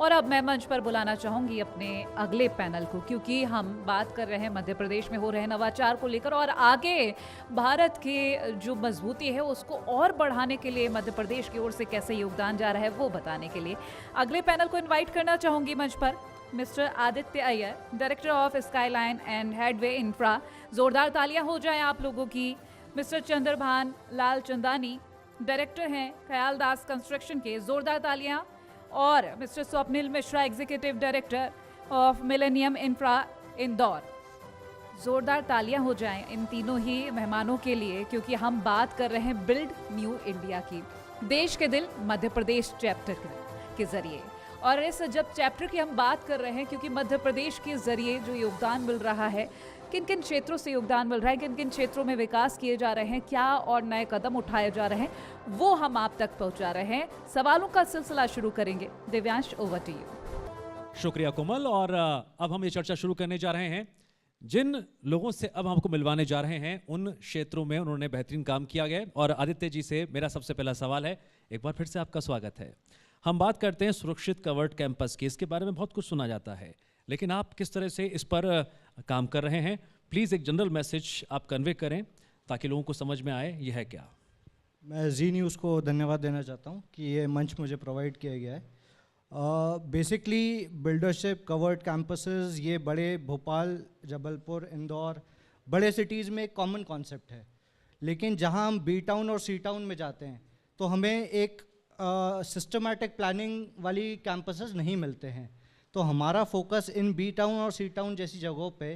और अब मैं मंच पर बुलाना चाहूंगी अपने अगले पैनल को, क्योंकि हम बात कर रहे हैं मध्य प्रदेश में हो रहे नवाचार को लेकर और आगे भारत के जो मजबूती है उसको और बढ़ाने के लिए मध्य प्रदेश की ओर से कैसे योगदान जा रहा है वो बताने के लिए अगले पैनल को इन्वाइट करना चाहूंगी मंच पर। Mister Aditya Iyer, director of skyline and headway infra, जोरदार तालियां हो जाएं आप लोगों की। मिस्टर चंद्रभान लाल चंदानी, डायरेक्टर हैं ख्याल दास कंस्ट्रक्शन के, जोरदार तालियां। और mister Swapnil Mishra, executive director of millennium infra Indore, जोरदार तालियां हो जाएं इन तीनों ही मेहमानों के लिए, क्योंकि हम बात कर रहे हैं बिल्ड न्यू इंडिया की, देश के दिल मध्य प्रदेश चैप्टर के जरिए। और इस जब चैप्टर की हम बात कर रहे हैं, क्योंकि मध्य प्रदेश के जरिए जो योगदान मिल रहा है, किन किन क्षेत्रों से योगदान मिल रहा है, किन किन क्षेत्रों में विकास किए जा रहे हैं, क्या और नए कदम उठाए जा रहे हैं, वो हम आप तक पहुंचा रहे हैं। सवालों का सिलसिला शुरू करेंगे। Divyansh, over to you. शुक्रिया कोमल। और अब हम ये चर्चा शुरू करने जा रहे हैं। जिन लोगों से अब हमको मिलवाने जा रहे हैं उन क्षेत्रों में उन्होंने बेहतरीन काम किया गया। और आदित्य जी से मेरा सबसे पहला सवाल है, एक बार फिर से आपका स्वागत है। हम बात करते हैं सुरक्षित कवर्ड कैंपस की, इसके बारे में बहुत कुछ सुना जाता है, लेकिन आप किस तरह से इस पर काम कर रहे हैं? प्लीज़ एक जनरल मैसेज आप कन्वे करें ताकि लोगों को समझ में आए ये है क्या। मैं जी न्यूज़ को धन्यवाद देना चाहता हूँ कि ये मंच मुझे प्रोवाइड किया गया है। बेसिकली बिल्डरशिप कवर्ड कैंपसेस ये बड़े भोपाल, जबलपुर, इंदौर, बड़े सिटीज़ में एक कॉमन कॉन्सेप्ट है, लेकिन जहाँ हम बी टाउन और सी टाउन में जाते हैं तो हमें एक सिस्टमैटिक प्लानिंग वाली कैंपसेस नहीं मिलते हैं। तो हमारा फोकस इन बी टाउन और सी टाउन जैसी जगहों पे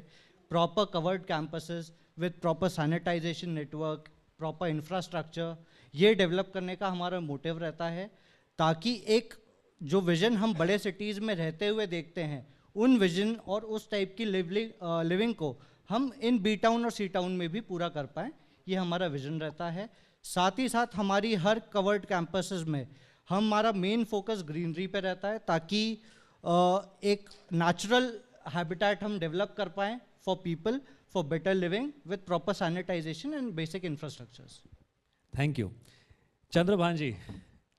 proper covered campuses with proper sanitisation network, proper infrastructure, ये डेवलप करने का हमारा मोटिव रहता है, ताकि एक जो विज़न हम बड़े सिटीज़ में रहते हुए देखते हैं, उन विज़न और उस टाइप की लिविंग को हम इन बी टाउन और सी टाउन में भी पूरा कर पाएँ, ये हमारा विज़न रहता है। साथ ही साथ हमारी हर कवर्ड कैंपसेस में हमारा मेन फोकस ग्रीनरी पे रहता है, ताकि एक नेचुरल हैबिटेट हम डेवलप कर पाएँ for people, for better living with proper sanitisation and basic infrastructures. Thank you. Chandrabhan ji,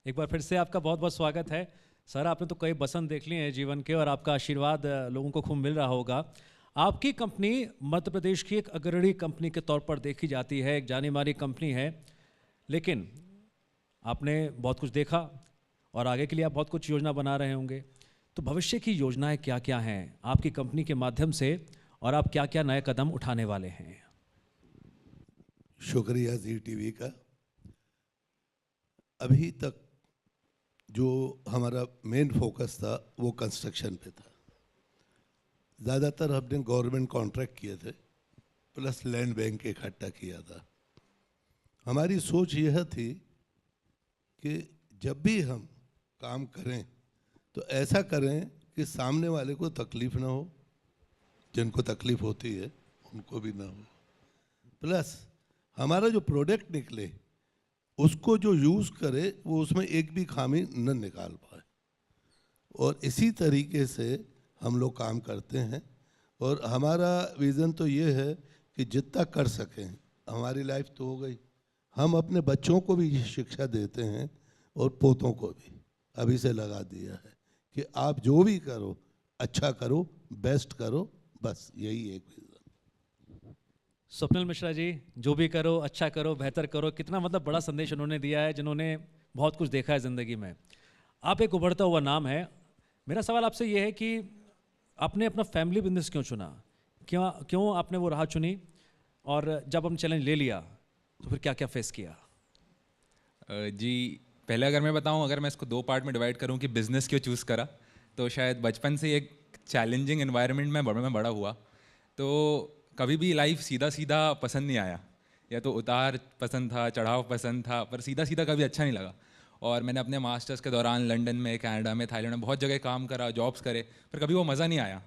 एक बार फिर से आपका बहुत बहुत स्वागत है। सर, आपने तो कई बसंत देख लिए हैं जीवन के और आपका आशीर्वाद लोगों को खूब मिल रहा होगा। आपकी कंपनी मध्य प्रदेश की एक अग्रणी कंपनी के तौर पर देखी जाती है, एक जानी मानी कंपनी है, लेकिन आपने बहुत कुछ देखा और आगे के लिए आप बहुत कुछ योजना बना रहे होंगे। तो भविष्य की योजनाएं क्या क्या हैं आपकी कंपनी के माध्यम से, और आप क्या क्या नए कदम उठाने वाले हैं? शुक्रिया जी टीवी का। अभी तक जो हमारा मेन फोकस था वो कंस्ट्रक्शन पे था। ज़्यादातर हमने गवर्नमेंट कॉन्ट्रैक्ट किए थे, प्लस लैंड बैंक इकट्ठा किया था। हमारी सोच यह थी कि जब भी हम काम करें तो ऐसा करें कि सामने वाले को तकलीफ़ ना हो, जिनको तकलीफ़ होती है उनको भी ना हो, प्लस हमारा जो प्रोडक्ट निकले उसको जो यूज़ करे वो उसमें एक भी खामी न निकाल पाए। और इसी तरीके से हम लोग काम करते हैं। और हमारा विज़न तो ये है कि जितना कर सकें, हमारी लाइफ तो हो गई, हम अपने बच्चों को भी ये शिक्षा देते हैं और पोतों को भी अभी से लगा दिया है कि आप जो भी करो अच्छा करो, बेस्ट करो, बस यही एक विज़न। स्वप्निल मिश्रा जी, जो भी करो अच्छा करो, बेहतर करो, कितना मतलब बड़ा संदेश उन्होंने दिया है, जिन्होंने बहुत कुछ देखा है ज़िंदगी में। आप एक उभरता हुआ नाम है। मेरा सवाल आपसे ये है कि आपने अपना फैमिली बिजनेस क्यों चुना? क्यों आपने वो राह चुनी? और जब हम चैलेंज ले लिया तो फिर क्या क्या फेस किया? जी, पहले अगर मैं बताऊं, अगर मैं इसको दो पार्ट में डिवाइड करूं कि बिज़नेस क्यों चूज़ करा, तो शायद बचपन से एक चैलेंजिंग एनवायरनमेंट में बड़ा हुआ, तो कभी भी लाइफ सीधा सीधा पसंद नहीं आया। या तो उतार पसंद था, चढ़ाव पसंद था, पर सीधा सीधा कभी अच्छा नहीं लगा। और मैंने अपने मास्टर्स के दौरान लंदन में, कनाडा में, थाईलैंड में बहुत जगह काम करा, जॉब्स करे, पर कभी वो मज़ा नहीं आया।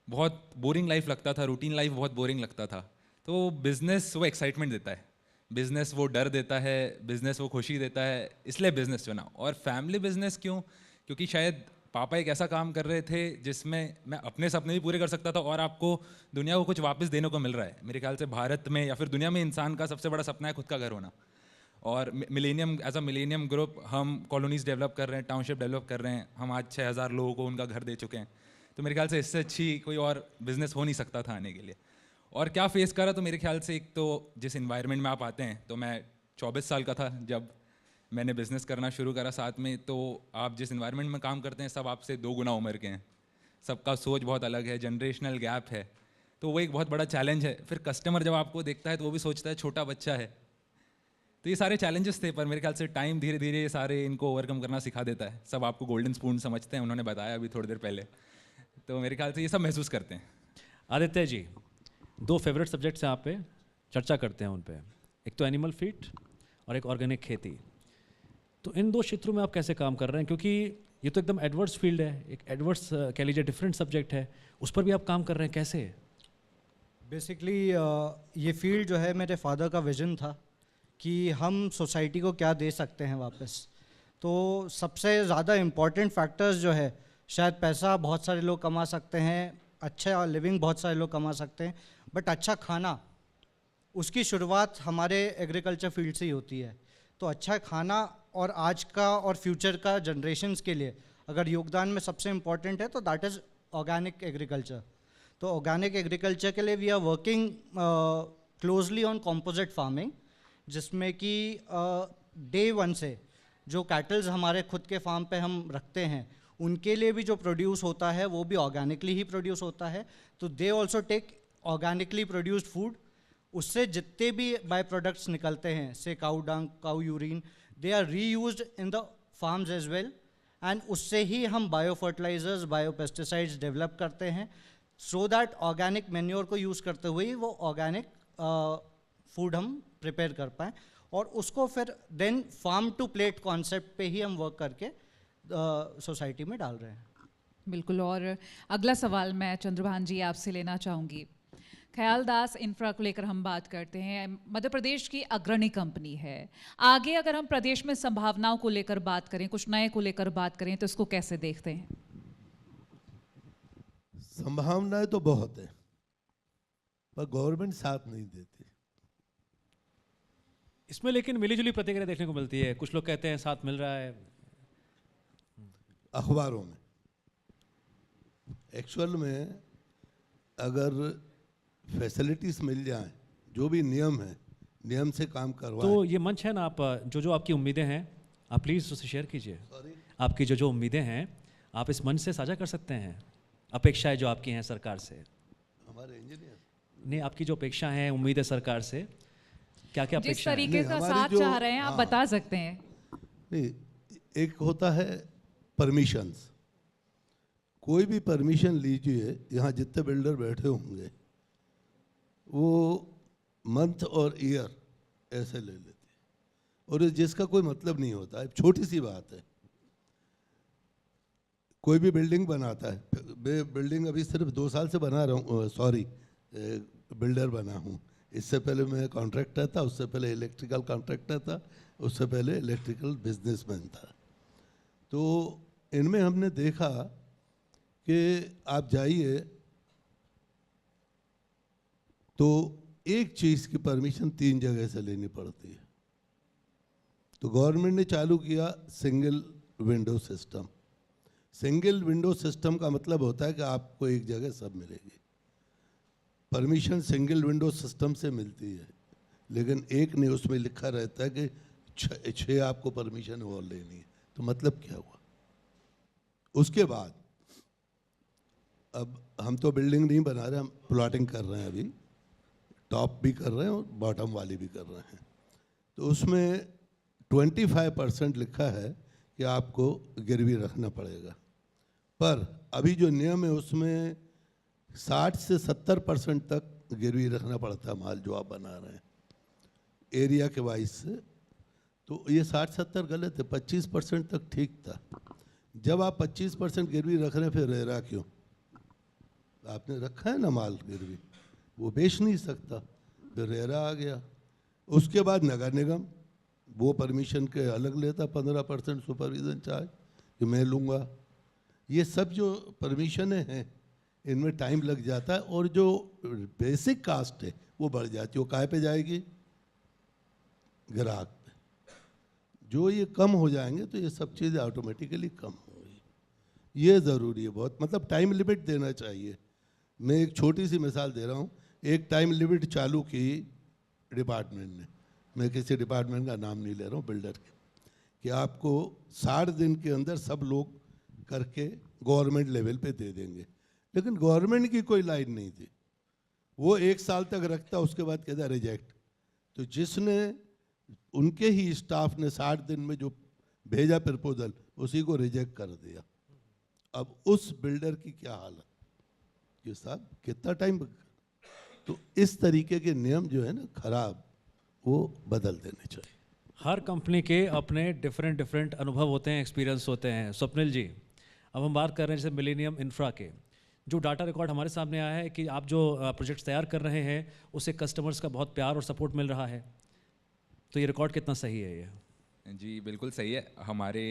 बहुत बोरिंग लाइफ लगता था, रूटीन लाइफ बहुत बोरिंग लगता था। तो बिज़नेस वो एक्साइटमेंट देता है, बिज़नेस वो डर देता है, बिज़नेस वो खुशी देता है, इसलिए बिज़नेस चुना। और फैमिली बिज़नेस क्यों? क्योंकि शायद पापा एक ऐसा काम कर रहे थे जिसमें मैं अपने सपने भी पूरे कर सकता था और आपको दुनिया को कुछ वापस देने को मिल रहा है। मेरे ख्याल से भारत में या फिर दुनिया में इंसान का सबसे बड़ा सपना है खुद का घर होना। और millennium as a millennium group हम कॉलोनीज डेवलप कर रहे हैं, टाउनशिप डेवलप कर रहे हैं, हम आज 6000 लोगों को उनका घर दे चुके हैं। तो मेरे ख्याल से इससे अच्छी कोई और बिजनेस हो नहीं सकता था आने के लिए। और क्या फेस करा, तो मेरे ख्याल से एक तो जिस इन्वायरमेंट में आप आते हैं, तो मैं 24 साल का था जब मैंने बिज़नेस करना शुरू करा साथ में, तो आप जिस इन्वायरमेंट में काम करते हैं सब आपसे 2 गुना उम्र के हैं, सबका सोच बहुत अलग है, जनरेशनल गैप है, तो वो एक बहुत बड़ा चैलेंज है। फिर कस्टमर जब आपको देखता है तो वो भी सोचता है छोटा बच्चा है। तो ये सारे चैलेंजेस थे, पर मेरे ख्याल से टाइम धीरे धीरे ये सारे इनको ओवरकम करना सिखा देता है। सब आपको गोल्डन स्पून समझते हैं, उन्होंने बताया अभी थोड़ी देर पहले, तो मेरे ख्याल से ये सब महसूस करते हैं। आदित्य जी, 2 फेवरेट सब्जेक्ट्स हैं आप पे, चर्चा करते हैं उन पे। एक तो एनिमल फीड और एक ऑर्गेनिक खेती। तो इन 2 क्षेत्रों में आप कैसे काम कर रहे हैं, क्योंकि ये तो एकदम एडवर्स फील्ड है, एक एडवर्स कह लीजिए डिफरेंट सब्जेक्ट है, उस पर भी आप काम कर रहे हैं, कैसे? बेसिकली ये फील्ड जो है मेरे फादर का विजन था कि हम सोसाइटी को क्या दे सकते हैं वापस। तो सबसे ज़्यादा इम्पॉर्टेंट फैक्टर्स जो है, शायद पैसा बहुत सारे लोग कमा सकते हैं, अच्छा लिविंग बहुत सारे लोग कमा सकते हैं, बट अच्छा खाना, उसकी शुरुआत हमारे एग्रीकल्चर फील्ड से ही होती है। तो अच्छा खाना और आज का और फ्यूचर का जनरेशन्स के लिए अगर योगदान में सबसे इम्पॉर्टेंट है तो दैट इज़ ऑर्गेनिक एग्रीकल्चर। तो ऑर्गेनिक एग्रीकल्चर के लिए we are working closely on composite farming, जिसमें कि डे 1 से जो कैटल्स हमारे खुद के फार्म पे हम रखते हैं उनके लिए भी जो प्रोड्यूस होता है वो भी ऑर्गेनिकली ही प्रोड्यूस होता है। तो they also take organically produced food, उससे जितने भी बाय प्रोडक्ट्स निकलते हैं, से cow dung, cow urine, they are reused in the farms as well, and उससे ही हम bio fertilisers, bio pesticides develop करते हैं, सो दैट ऑर्गेनिक मैन्योर को यूज़ करते हुए ही वो ऑर्गेनिक फूड हम प्रिपेयर कर पाएँ, और उसको फिर then farm to plate concept पे ही हम वर्क करके सोसाइटी में डाल रहे हैं। बिल्कुल। और अगला सवाल मैं चंद्रभान जी आपसे लेना चाहूँगी। ख्यालदास इंफ्रा को लेकर हम बात करते हैं, मध्य प्रदेश की अग्रणी कंपनी है। आगे अगर हम प्रदेश में संभावनाओं को लेकर बात करें, कुछ नए को लेकर बात करें, तो इसको कैसे देखते हैं? संभावनाएं तो बहुत है, पर गवर्नमेंट साथ नहीं देती। इसमें लेकिन मिलीजुली प्रतिक्रिया देखने को मिलती है, कुछ लोग कहते हैं साथ मिल रहा है। अखबारों में एक्चुअल में अगर फैसिलिटीज मिल जाएं, जो भी नियम है, नियम से काम करवाएं। तो ये मंच है ना, आप जो आपकी उम्मीदें हैं आप प्लीज़ उससे शेयर कीजिए। आपकी जो उम्मीदें हैं आप इस मंच से साझा कर सकते हैं, अपेक्षाएं जो आपकी हैं सरकार से। हमारे इंजीनियर नहीं, आपकी जो अपेक्षा है, उम्मीद है सरकार से, क्या क्या जिस अपेक्षा है? तरीके का हमारी साथ जो- चाह रहे हैं आप हाँ। बता सकते हैं। नहीं, एक होता है परमिशंस। कोई भी परमिशन लीजिए, यहाँ जितने बिल्डर बैठे होंगे वो मंथ और ईयर ऐसे ले लेते हैं, और जिसका कोई मतलब नहीं होता है। छोटी सी बात है, कोई भी बिल्डिंग बनाता है, मैं बिल्डिंग अभी सिर्फ 2 साल से बना रहा हूँ, सॉरी बिल्डर बना हूँ। इससे पहले मैं कॉन्ट्रैक्टर था, उससे पहले इलेक्ट्रिकल कॉन्ट्रैक्टर था, उससे पहले इलेक्ट्रिकल बिजनेसमैन था। तो इनमें हमने देखा कि आप जाइए तो एक चीज़ की परमिशन 3 जगह से लेनी पड़ती है। तो गवर्नमेंट ने चालू किया single window system. Single window system का मतलब होता है कि आपको एक जगह सब मिलेगी। परमिशन सिंगल विंडो सिस्टम से मिलती है, लेकिन एक नहीं, उसमें लिखा रहता है कि 6 आपको परमिशन और लेनी है। तो मतलब क्या हुआ? उसके बाद अब हम तो बिल्डिंग नहीं बना रहे, हम प्लॉटिंग कर रहे हैं, अभी टॉप भी कर रहे हैं और बॉटम वाली भी कर रहे हैं। तो उसमें 25% लिखा है कि आपको गिरवी रखना पड़ेगा, पर अभी जो नियम है उसमें 60 से 70% तक गिरवी रखना पड़ता है माल जो आप बना रहे हैं एरिया के वाइज से। तो ये 60-70 गलत है, 25% तक ठीक था। जब आप 25% गिरवी रख रहे हैं, फिर रेरा क्यों? आपने रखा है ना माल गिरवी, वो बेच नहीं सकता, फिर रेरा आ गया। उसके बाद नगर निगम वो परमिशन के अलग लेता, 15% सुपरविजन चार्ज कि मैं लूँगा। ये सब जो परमिशनें हैं इनमें टाइम लग जाता है, और जो बेसिक कास्ट है वो बढ़ जाती है। वो काहे पे जाएगी? ग्राहक पे। जो ये कम हो जाएंगे तो ये सब चीज़ें ऑटोमेटिकली कम होंगी। ये ज़रूरी है बहुत, मतलब टाइम लिमिट देना चाहिए। मैं एक छोटी सी मिसाल दे रहा हूँ। एक टाइम लिमिट चालू की डिपार्टमेंट ने, मैं किसी डिपार्टमेंट का नाम नहीं ले रहा हूँ, बिल्डर के, कि आपको 60 दिन के अंदर सब लोग करके गवर्नमेंट लेवल पे दे देंगे। लेकिन गवर्नमेंट की कोई लाइन नहीं थी, वो 1 साल तक रखता, उसके बाद कहता रिजेक्ट। तो जिसने, उनके ही स्टाफ ने 60 दिन में जो भेजा प्रपोजल, उसी को रिजेक्ट कर दिया। अब उस बिल्डर की क्या हालत कि साहब कितना टाइम। तो इस तरीके के नियम जो है ना खराब, वो बदल देने चाहिए। हर कंपनी के अपने डिफरेंट अनुभव होते हैं, एक्सपीरियंस होते हैं। स्वप्निल जी, अब हम बात कर रहे हैं जैसे मिलेनियम इंफ्रा के, जो डाटा रिकॉर्ड हमारे सामने आया है कि आप जो प्रोजेक्ट्स तैयार कर रहे हैं उससे कस्टमर्स का बहुत प्यार और सपोर्ट मिल रहा है, तो ये रिकॉर्ड कितना सही है? ये जी बिल्कुल सही है। हमारे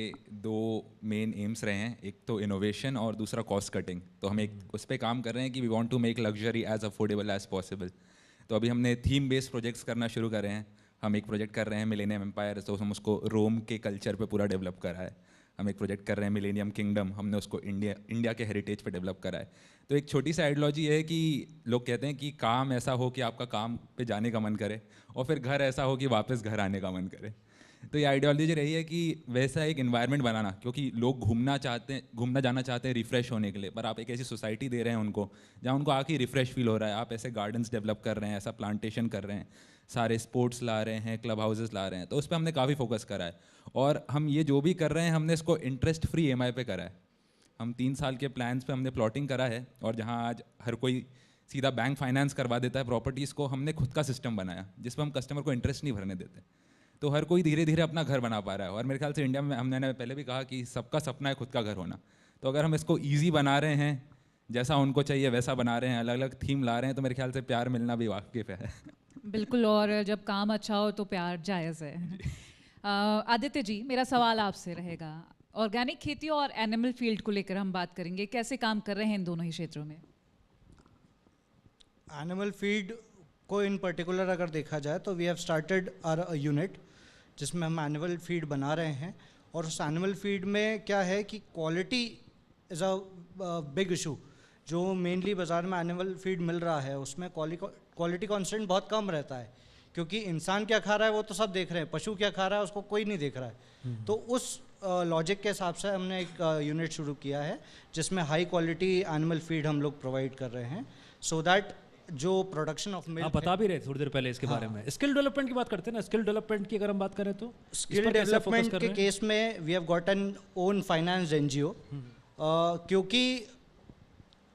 2 मेन एम्स रहे हैं, एक तो इनोवेशन और दूसरा कॉस्ट कटिंग। तो हम एक उस पर काम कर रहे हैं कि we want to make luxury as affordable as possible. तो अभी हमने थीम बेस्ड प्रोजेक्ट्स करना शुरू कर रहे हैं। हम एक प्रोजेक्ट कर रहे हैं मिलेनियम एम्पायर, तो हम उसको रोम के कल्चर पे पूरा डेवलप करा है। हम एक प्रोजेक्ट कर रहे हैं मिलेनियम किंगडम, हमने उसको इंडिया के हेरिटेज पे डेवलप करा है। तो एक छोटी सी आइडियोलॉजी है कि लोग कहते हैं कि काम ऐसा हो कि आपका काम पे जाने का मन करे, और फिर घर ऐसा हो कि वापस घर आने का मन करे। तो ये आइडियोलॉजी रही है कि वैसा एक इन्वायरमेंट बनाना, क्योंकि लोग घूमना जाना चाहते हैं रिफ़्रेश होने के लिए, पर आप एक ऐसी सोसाइटी दे रहे हैं उनको जहाँ उनको आके रिफ़्रेश फील हो रहा है। आप ऐसे गार्डन्स डेवलप कर रहे हैं, ऐसा प्लांटेशन कर रहे हैं, सारे स्पोर्ट्स ला रहे हैं, क्लब हाउसेस ला रहे हैं। तो उस पर हमने काफ़ी फोकस करा है। और हम ये जो भी कर रहे हैं, हमने इसको इंटरेस्ट फ्री EMI पे करा है। हम 3 साल के प्लान्स पे हमने प्लॉटिंग करा है, और जहाँ आज हर कोई सीधा बैंक फाइनेंस करवा देता है प्रॉपर्टीज़ को, हमने खुद का सिस्टम बनाया जिसमें हम कस्टमर को इंटरेस्ट नहीं भरने देते। तो हर कोई धीरे धीरे अपना घर बना पा रहा है। और मेरे ख्याल से इंडिया में, हमने पहले भी कहा कि सबका सपना है खुद का घर होना। तो अगर हम इसको ईजी बना रहे हैं, जैसा उनको चाहिए वैसा बना रहे हैं, अलग अलग थीम ला रहे हैं, तो मेरे ख्याल से प्यार मिलना भी वाकिफ़ है। बिल्कुल, और जब काम अच्छा हो तो प्यार जायज़ है। आदित्य जी, मेरा सवाल आपसे रहेगा, ऑर्गेनिक खेती और एनिमल फील्ड को लेकर हम बात करेंगे, कैसे काम कर रहे हैं इन दोनों ही क्षेत्रों में? एनिमल फीड को इन पर्टिकुलर अगर देखा जाए तो we have started our unit जिसमें हम एनिमल फीड बना रहे हैं। और उस एनिमल फीड में क्या है कि quality is a big issue. जो मेनली बाज़ार में एनिमल फीड मिल रहा है उसमें क्वालिटी कॉन्स्टेंट बहुत कम रहता है, क्योंकि इंसान क्या खा रहा है वो तो सब देख रहे हैं, पशु क्या खा रहा है उसको कोई नहीं देख रहा है। तो उस लॉजिक के हिसाब से हमने एक यूनिट शुरू किया है जिसमें हाई क्वालिटी एनिमल फीड हम लोग प्रोवाइड कर रहे हैं, सो दैट जो प्रोडक्शन ऑफ मिल्क, आप बता भी रहे थोड़ी देर पहले इसके बारे में, स्किल डेवलपमेंट की बात करते हैं ना, स्किल डेवलपमेंट की अगर हम बात करें तो स्किल डेवलपमेंट के केस में we have got an own finance NGO, क्योंकि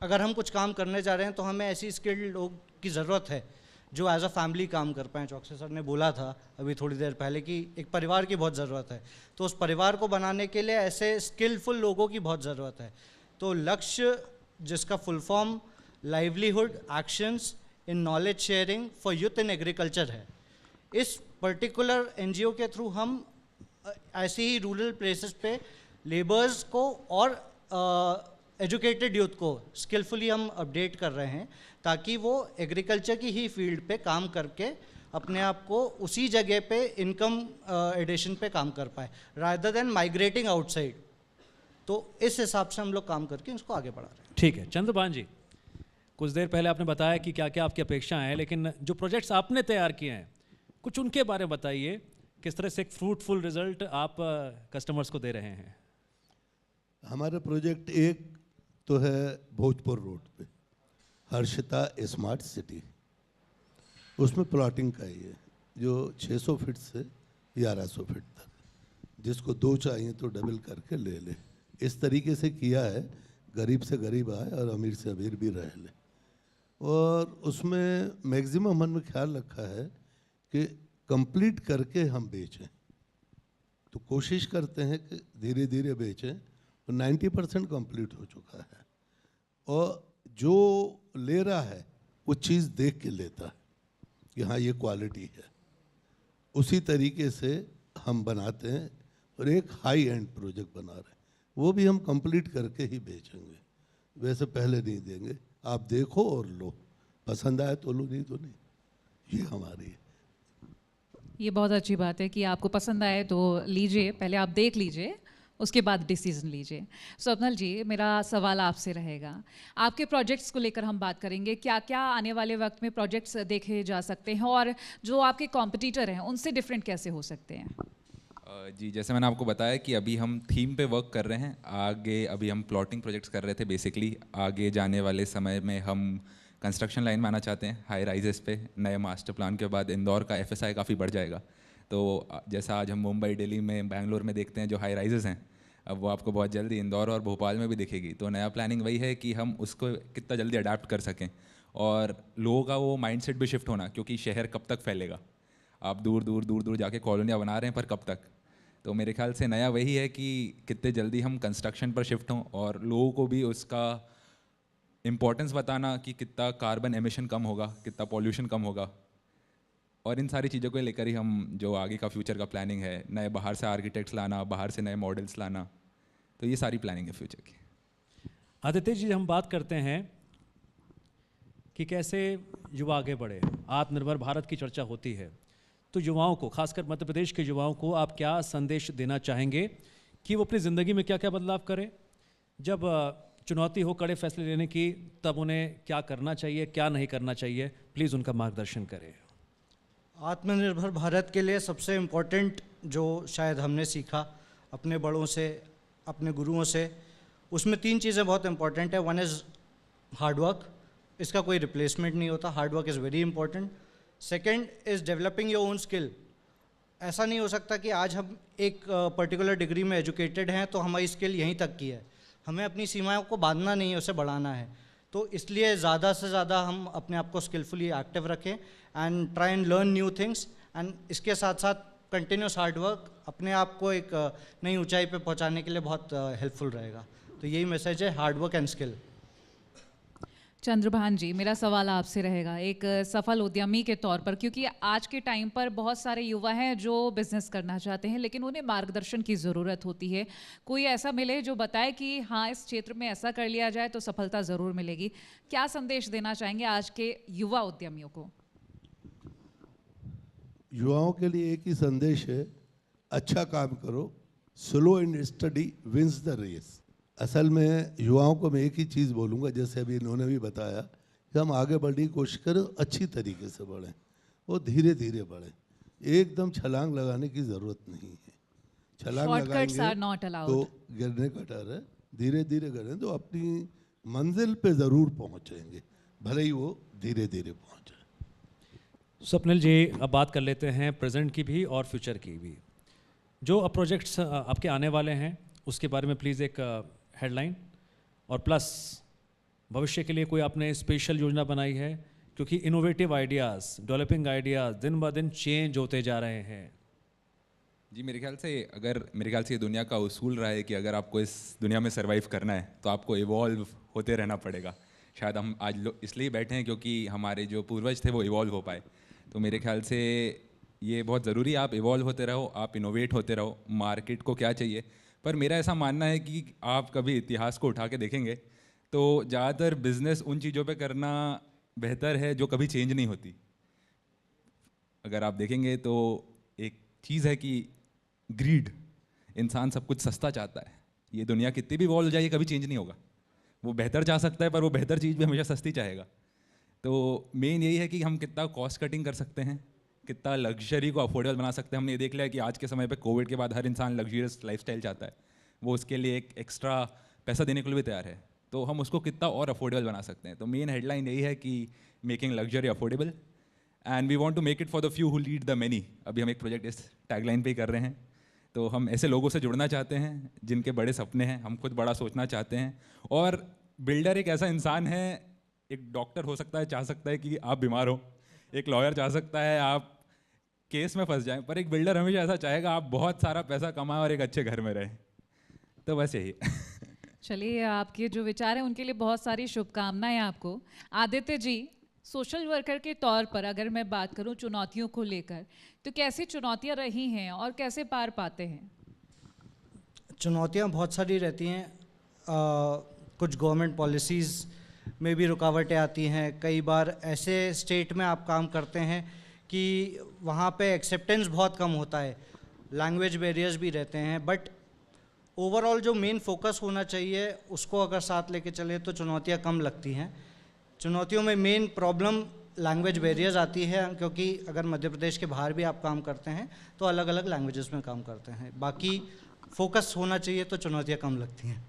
अगर हम कुछ काम करने जा रहे हैं तो हमें ऐसी स्किल्ड लोग की ज़रूरत है जो एज अ फैमिली काम कर पाएँ। चौकसी सर ने बोला था अभी थोड़ी देर पहले कि एक परिवार की बहुत ज़रूरत है, तो उस परिवार को बनाने के लिए ऐसे स्किलफुल लोगों की बहुत ज़रूरत है। तो लक्ष्य, जिसका full form livelihood actions in knowledge sharing for youth in agriculture है, इस पर्टिकुलर NGO के थ्रू हम ऐसे ही रूरल प्लेसेस पे लेबर्स को और एजुकेटेड यूथ को स्किलफुली हम अपडेट कर रहे हैं, ताकि वो एग्रीकल्चर की ही फील्ड पे काम करके अपने आप को उसी जगह पे इनकम एडिशन पे काम कर पाए, रादर देन माइग्रेटिंग आउटसाइड। तो इस हिसाब से हम लोग काम करके इसको आगे बढ़ा रहे हैं। ठीक है। चंद्रभान जी, कुछ देर पहले आपने बताया कि क्या क्या आपकी अपेक्षाएं हैं, लेकिन जो प्रोजेक्ट्स आपने तैयार किए हैं कुछ उनके बारे में बताइए, किस तरह से एक फ्रूटफुल रिजल्ट आप कस्टमर्स को दे रहे हैं? हमारा प्रोजेक्ट एक तो है भोजपुर रोड पे हर्षिता स्मार्ट सिटी, उसमें प्लॉटिंग का ही है जो 600 फीट से 1100 फीट तक, जिसको 2 चाहिए तो डबल करके ले ले। इस तरीके से किया है, गरीब से गरीब आए और अमीर से अमीर भी रह ले। और उसमें मैक्सिमम हमने ख्याल रखा है कि कंप्लीट करके हम बेचें, तो कोशिश करते हैं कि धीरे धीरे बेचें। तो 90% कंप्लीट हो चुका है, और जो ले रहा है वो चीज़ देख के लेता है कि हाँ ये क्वालिटी है, उसी तरीके से हम बनाते हैं। और एक हाई एंड प्रोजेक्ट बना रहे हैं, वो भी हम कंप्लीट करके ही बेचेंगे, वैसे पहले नहीं देंगे। आप देखो और लो, पसंद आए तो लो, नहीं तो नहीं। ये हमारी है। ये बहुत अच्छी बात है कि आपको पसंद आए तो लीजिए, पहले आप देख लीजिए, उसके बाद डिसीजन लीजिए। स्वप्नल जी, मेरा सवाल आपसे रहेगा, आपके प्रोजेक्ट्स को लेकर हम बात करेंगे, क्या क्या आने वाले वक्त में प्रोजेक्ट्स देखे जा सकते हैं और जो आपके कॉम्पिटिटर हैं उनसे डिफरेंट कैसे हो सकते हैं? जी, जैसे मैंने आपको बताया कि अभी हम थीम पे वर्क कर रहे हैं। आगे अभी हम प्लॉटिंग प्रोजेक्ट्स कर रहे थे बेसिकली। आगे जाने वाले समय में हम कंस्ट्रक्शन लाइन में आना चाहते हैं, हाई राइजेस पे। नए मास्टर प्लान के बाद इंदौर का FSI काफ़ी बढ़ जाएगा। तो जैसा आज हम मुंबई, दिल्ली में, बैंगलोर में देखते हैं जो हाई राइजेस हैं, अब वो आपको बहुत जल्दी इंदौर और भोपाल में भी दिखेगी। तो नया प्लानिंग वही है कि हम उसको कितना जल्दी अडाप्ट कर सकें, और लोगों का वो माइंडसेट भी शिफ्ट होना, क्योंकि शहर कब तक फैलेगा। आप दूर दूर दूर दूर जाके कॉलोनियाँ बना रहे हैं, पर कब तक। तो मेरे ख्याल से नया वही है कि कितने जल्दी हम कंस्ट्रक्शन पर शिफ्ट हों, और लोगों को भी उसका इम्पोर्टेंस बताना कि कितना कार्बन एमिशन कम होगा, कितना पॉल्यूशन कम होगा। और इन सारी चीज़ों को लेकर ही हम जो आगे का फ्यूचर का प्लानिंग है, नए बाहर से आर्किटेक्ट्स लाना, बाहर से नए मॉडल्स लाना, तो ये सारी प्लानिंग है फ्यूचर की। आदित्य जी, हम बात करते हैं कि कैसे युवा आगे बढ़े, आत्मनिर्भर भारत की चर्चा होती है, तो युवाओं को, खासकर मध्य प्रदेश के युवाओं को आप क्या संदेश देना चाहेंगे कि वो अपनी ज़िंदगी में क्या क्या बदलाव करें? जब चुनौती हो कड़े फैसले लेने की, तब उन्हें क्या करना चाहिए, क्या नहीं करना चाहिए? प्लीज़ उनका मार्गदर्शन करें। आत्मनिर्भर भारत के लिए सबसे इम्पोर्टेंट जो शायद हमने सीखा अपने बड़ों से, अपने गुरुओं से, उसमें 3 चीज़ें बहुत इंपॉर्टेंट है। वन इज़ हार्डवर्क, इसका कोई रिप्लेसमेंट नहीं होता, hard work is very important. Second is developing your own skill. ऐसा नहीं हो सकता कि आज हम एक पर्टिकुलर डिग्री में एजुकेटेड हैं तो हमारी स्किल यहीं तक की है। हमें अपनी सीमाओं को बांधना नहीं है, उसे बढ़ाना है। तो इसलिए ज़्यादा से ज़्यादा हम अपने आप को स्किलफुली एक्टिव रखें and try and learn new things, and इसके साथ साथ कंटिन्यूस हार्डवर्क अपने आप को एक नई ऊंचाई पे पहुंचाने के लिए बहुत हेल्पफुल रहेगा। तो यही मैसेज है, हार्डवर्क एंड स्किल। चंद्रभान जी, मेरा सवाल आपसे रहेगा एक सफल उद्यमी के तौर पर, क्योंकि आज के टाइम पर बहुत सारे युवा हैं जो बिजनेस करना चाहते हैं लेकिन उन्हें मार्गदर्शन की ज़रूरत होती है। कोई ऐसा मिले जो बताए कि हाँ, इस क्षेत्र में ऐसा कर लिया जाए तो सफलता ज़रूर मिलेगी। क्या संदेश देना चाहेंगे आज के युवा उद्यमियों को? युवाओं के लिए एक ही संदेश है, अच्छा काम करो, slow and steady wins the race. असल में युवाओं को मैं एक ही चीज़ बोलूँगा, जैसे अभी इन्होंने भी बताया कि हम आगे बढ़ने की कोशिश करें, अच्छी तरीके से बढ़ें और धीरे धीरे बढ़ें। एकदम छलांग लगाने की ज़रूरत नहीं है। छलांग Shortcuts are not लगाएंगे allowed. तो गिरने का डर है। धीरे धीरे करें तो अपनी मंजिल पे ज़रूर पहुँचेंगे, भले ही वो धीरे धीरे पहुँचे। स्वप्निल जी, अब बात कर लेते हैं प्रेजेंट की भी और फ्यूचर की भी। जो अब प्रोजेक्ट्स आपके आने वाले हैं उसके बारे में प्लीज़ एक हेडलाइन, और प्लस भविष्य के लिए कोई आपने स्पेशल योजना बनाई है? क्योंकि इनोवेटिव आइडियाज़, डेवलपिंग आइडियाज़ दिन ब दिन चेंज होते जा रहे हैं। जी, मेरे ख्याल से ये दुनिया का उसूल रहा है कि अगर आपको इस दुनिया में सर्वाइव करना है तो आपको इवॉल्व होते रहना पड़ेगा। शायद हम आज इसलिए बैठे हैं क्योंकि हमारे जो पूर्वज थे वो इवॉल्व हो पाए। तो मेरे ख्याल से ये बहुत ज़रूरी है, आप इवॉल्व होते रहो, आप इनोवेट होते रहो। मार्केट को क्या चाहिए, पर मेरा ऐसा मानना है कि आप कभी इतिहास को उठा के देखेंगे तो ज़्यादातर बिजनेस उन चीज़ों पे करना बेहतर है जो कभी चेंज नहीं होती। अगर आप देखेंगे तो एक चीज़ है कि ग्रीड, इंसान सब कुछ सस्ता चाहता है। ये दुनिया कितनी भी इवॉल्व हो जाए कभी चेंज नहीं होगा। वो बेहतर चाह सकता है पर वो बेहतर चीज़ भी हमेशा सस्ती चाहेगा। तो मेन यही है कि हम कितना कॉस्ट कटिंग कर सकते हैं, कितना लग्जरी को अफोर्डेबल बना सकते हैं। हमने ये देख लिया कि आज के समय पे कोविड के बाद हर इंसान लग्जरियस लाइफस्टाइल चाहता है, वो उसके लिए एक एक्स्ट्रा पैसा देने के लिए भी तैयार है। तो हम उसको कितना और अफोर्डेबल बना सकते हैं। तो मेन हेडलाइन यही है कि making luxury affordable and we want to make it for the few who lead the many. अभी हम एक प्रोजेक्ट इस टैगलाइन पे ही कर रहे हैं। तो हम ऐसे लोगों से जुड़ना चाहते हैं जिनके बड़े सपने हैं, हम खुद बड़ा सोचना चाहते हैं। और बिल्डर एक ऐसा इंसान है, एक डॉक्टर हो सकता है, चाह सकता है कि आप बीमार हो, एक लॉयर चाह सकता है आप केस में फंस जाएं, पर एक बिल्डर हमेशा ऐसा चाहेगा आप बहुत सारा पैसा कमाएं और एक अच्छे घर में रहें। तो बस यही। चलिए, आपके जो विचार हैं उनके लिए बहुत सारी शुभकामनाएं आपको। आदित्य जी, सोशल वर्कर के तौर पर अगर मैं बात करूं चुनौतियों को लेकर, तो कैसी चुनौतियां रही हैं और कैसे पार पाते हैं? चुनौतियाँ बहुत सारी रहती हैं। कुछ गवर्नमेंट पॉलिसीज़ में भी रुकावटें आती हैं। कई बार ऐसे स्टेट में आप काम करते हैं कि वहाँ पे एक्सेप्टेंस बहुत कम होता है, लैंग्वेज बैरियर्स भी रहते हैं, बट ओवरऑल जो मेन फोकस होना चाहिए उसको अगर साथ लेके चले तो चुनौतियाँ कम लगती हैं। चुनौतियों में मेन प्रॉब्लम लैंग्वेज बैरियर्स आती है, क्योंकि अगर मध्य प्रदेश के बाहर भी आप काम करते हैं तो अलग अलग लैंग्वेजेस में काम करते हैं। बाकी फोकस होना चाहिए तो चुनौतियाँ कम लगती हैं।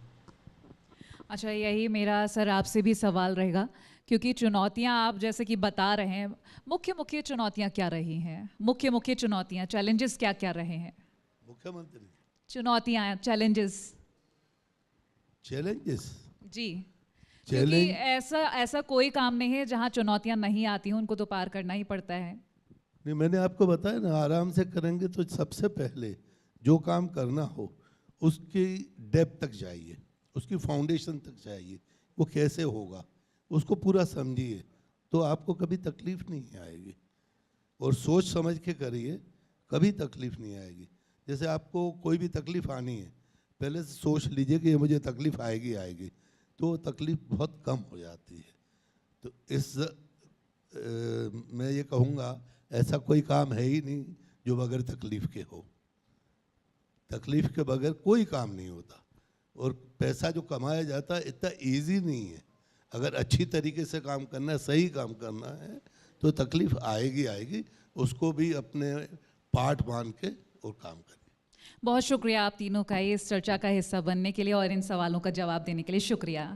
अच्छा, यही मेरा सर आपसे भी सवाल रहेगा, क्योंकि चुनौतियां आप जैसे कि बता रहे हैं, मुख्य चुनौतियां क्या रही हैं? मुख्य चुनौतियां, चैलेंजेस क्या क्या रहे हैं? मुख्यमंत्री चुनौतियां, चैलेंजेस चैलेंजेस जी, क्योंकि चैलेंज ऐसा कोई काम नहीं है जहां चुनौतियां नहीं आती हैं, उनको तो पार करना ही पड़ता है। नहीं, मैंने आपको बताया ना, आराम से करेंगे तो सबसे पहले जो काम करना हो उसकी डेप्थ तक जाइए, उसकी फाउंडेशन तक जाइए, वो कैसे होगा उसको पूरा समझिए, तो आपको कभी तकलीफ नहीं आएगी। और सोच समझ के करिए, कभी तकलीफ नहीं आएगी। जैसे आपको कोई भी तकलीफ आनी है, पहले से सोच लीजिए कि ये मुझे तकलीफ आएगी, तो तकलीफ बहुत कम हो जाती है। तो मैं ये कहूँगा, ऐसा कोई काम है ही नहीं जो बगैर तकलीफ के हो। तकलीफ के बगैर कोई काम नहीं होता। और पैसा जो कमाया जाता है इतना इजी नहीं है। अगर अच्छी तरीके से काम करना है, सही काम करना है, तो तकलीफ आएगी, उसको भी अपने पार्ट मान के और काम करिए। बहुत शुक्रिया आप तीनों का इस चर्चा का हिस्सा बनने के लिए और इन सवालों का जवाब देने के लिए शुक्रिया।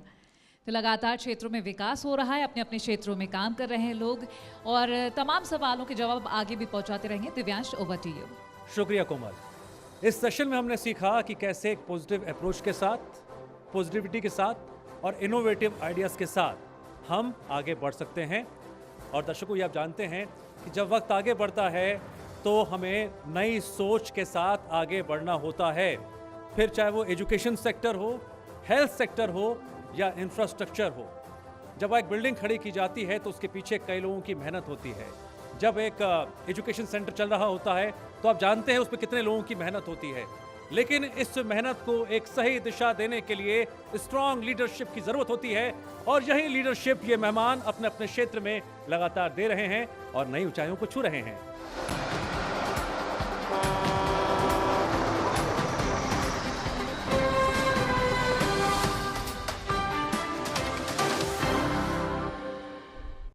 तो लगातार क्षेत्रों में विकास हो रहा है, अपने अपने क्षेत्रों में काम कर रहे हैं लोग, और तमाम सवालों के जवाब आगे भी पहुंचाते रहेंगे। Divyansh, over to you. शुक्रिया कोमल। इस सेशन में हमने सीखा कि कैसे एक पॉजिटिव अप्रोच के साथ, पॉजिटिविटी के साथ और इनोवेटिव आइडियाज़ के साथ हम आगे बढ़ सकते हैं। और दर्शकों, ये आप जानते हैं कि जब वक्त आगे बढ़ता है तो हमें नई सोच के साथ आगे बढ़ना होता है, फिर चाहे वो एजुकेशन सेक्टर हो, हेल्थ सेक्टर हो या इंफ्रास्ट्रक्चर हो। जब एक बिल्डिंग खड़ी की जाती है तो उसके पीछे कई लोगों की मेहनत होती है। जब एक एजुकेशन सेंटर चल रहा होता है तो आप जानते हैं उस पर कितने लोगों की मेहनत होती है। लेकिन इस मेहनत को एक सही दिशा देने के लिए स्ट्रॉन्ग लीडरशिप की ज़रूरत होती है, और यही लीडरशिप ये मेहमान अपने अपने क्षेत्र में लगातार दे रहे हैं और नई ऊंचाइयों को छू रहे हैं।